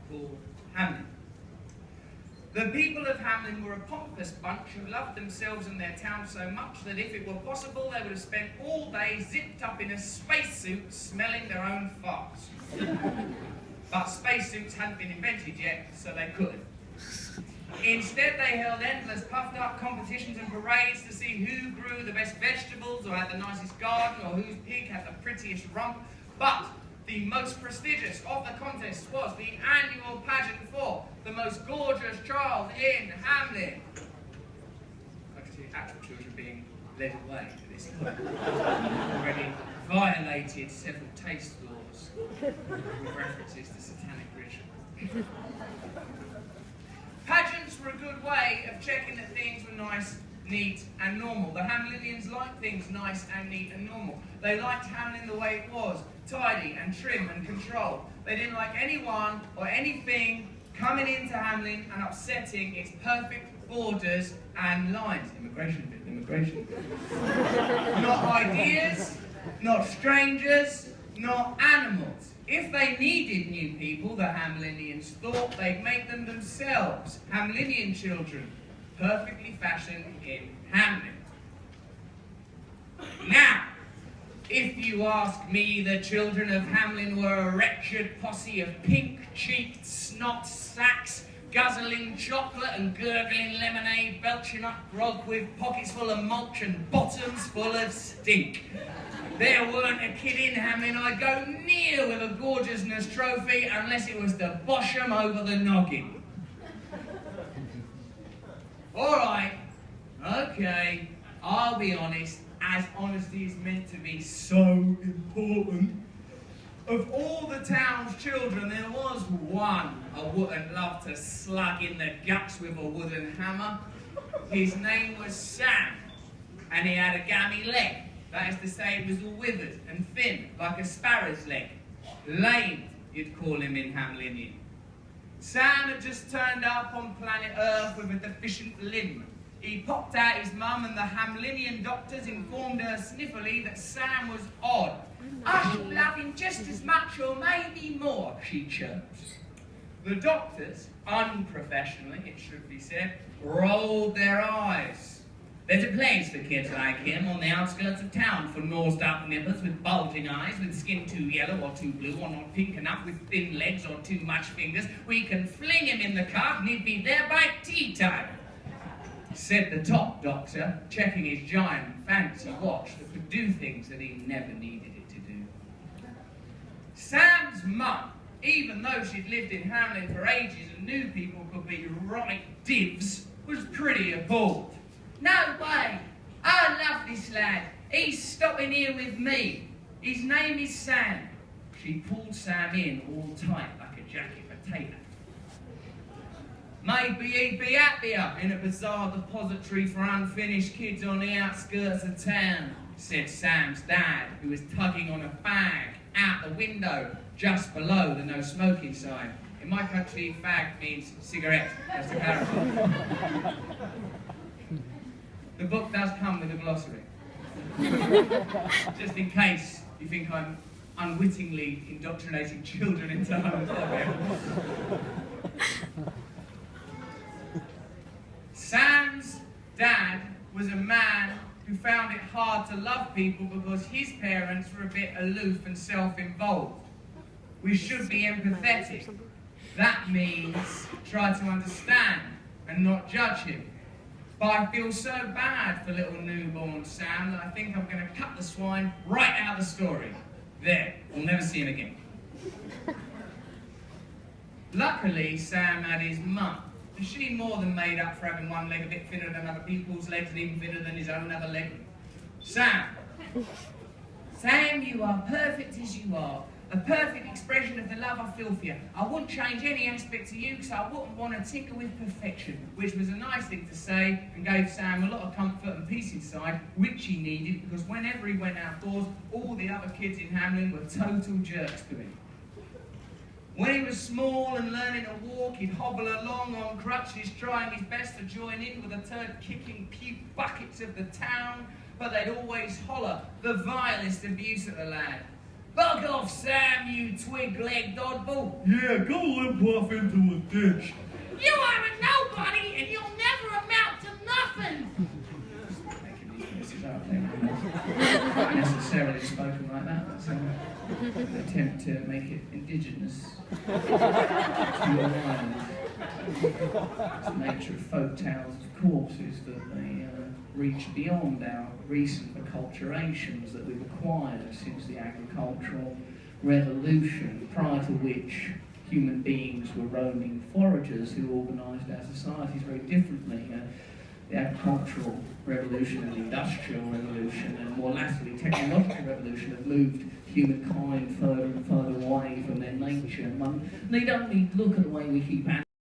called Hamelin. The people of Hamelin were a pompous bunch who loved themselves and their town so much that if it were possible they would have spent all day zipped up in a spacesuit smelling their own farts. But spacesuits hadn't been invented yet, so they couldn't. Instead, they held endless puffed-up competitions and parades to see who grew the best vegetables or had the nicest garden or whose pig had the prettiest rump. But the most prestigious of the contests was the annual pageant for the most gorgeous child in Hamelin. I can see actual children being led away to this point. Already violated several taste laws with references to satanic ritual. Pageants were a good way of checking that things were nice, neat and normal. The Hamelinians liked things nice and neat and normal. They liked Hamelin the way it was, tidy and trim and controlled. They didn't like anyone or anything coming into Hamelin and upsetting its perfect borders and lines. Immigration bill, immigration bill. Not ideas, not strangers, not animals. If they needed new people, the Hamelinians thought they'd make them themselves, Hamelinian children, perfectly fashioned in Hamelin. Now, if you ask me, the children of Hamelin were a wretched posse of pink-cheeked snot sacks, guzzling chocolate and gurgling lemonade, belching up grog with pockets full of mulch and bottoms full of stink. There weren't a kid in Hamelin I'd go near with a gorgeousness trophy unless it was to bosh 'em over the noggin. Alright, okay, I'll be honest, as honesty is meant to be so important. Of all the town's children, there was one I wouldn't love to slug in the guts with a wooden hammer. His name was Sam, and he had a gammy leg. That is to say, it was all withered and thin, like a sparrow's leg. Lame, you'd call him in Hamelinian. Sam had just turned up on planet Earth with a deficient limb. He popped out his mum and the Hamelinian doctors informed her sniffily that Sam was odd. I shall love him just as much or maybe more, she chirped. The doctors, unprofessionally it should be said, rolled their eyes. There's a place for kids like him on the outskirts of town for nosed-up nippers with bulging eyes, with skin too yellow or too blue, or not pink enough, with thin legs or too much fingers. We can fling him in the cart and he'd be there by tea time, said the top doctor, checking his giant fancy watch that could do things that he never needed it to do. Sam's mum, even though she'd lived in Hamelin for ages and knew people could be right divs, was pretty appalled. No way! I love this lad. He's stopping here with me. His name is Sam. She pulled Sam in all tight like a jacket potato. Maybe he'd be happier in a bizarre depository for unfinished kids on the outskirts of town, said Sam's dad, who was tugging on a bag out the window just below the no smoking sign. In my country, fag means cigarette, just to clarify. The book does come with a glossary. Just in case you think I'm unwittingly indoctrinating children into homophobia. Sam's dad was a man who found it hard to love people because his parents were a bit aloof and self-involved. We should be empathetic. That means try to understand and not judge him. But I feel so bad for little newborn Sam that I think I'm going to cut the swine right out of the story. There, we'll never see him again. Luckily, Sam had his mum, and she more than made up for having one leg a bit thinner than other people's legs and even thinner than his own other leg. Sam, you are perfect as you are. A perfect expression of the love I feel for you. I wouldn't change any aspect of you because I wouldn't want to tinker with perfection, which was a nice thing to say and gave Sam a lot of comfort and peace inside, which he needed because whenever he went outdoors, all the other kids in Hamelin were total jerks to him. When he was small and learning to walk, he'd hobble along on crutches, trying his best to join in with the turd-kicking puke buckets of the town, but they'd always holler the vilest abuse at the lad. Bug off, Sam, you twig-legged oddball. Yeah, go limp off into a ditch. You are a nobody, and you'll never amount to nothing. Making these misses up there. Not necessarily spoken like that. That's an attempt to make it indigenous to your island. The nature of folk tales, of course, is that they reach beyond our recent acculturations that we've acquired since the agricultural revolution, prior to which human beings were roaming foragers who organised our societies very differently. The agricultural revolution and the industrial revolution and more latterly technological revolution have moved humankind further and further away from their nature. One need only look at the way we keep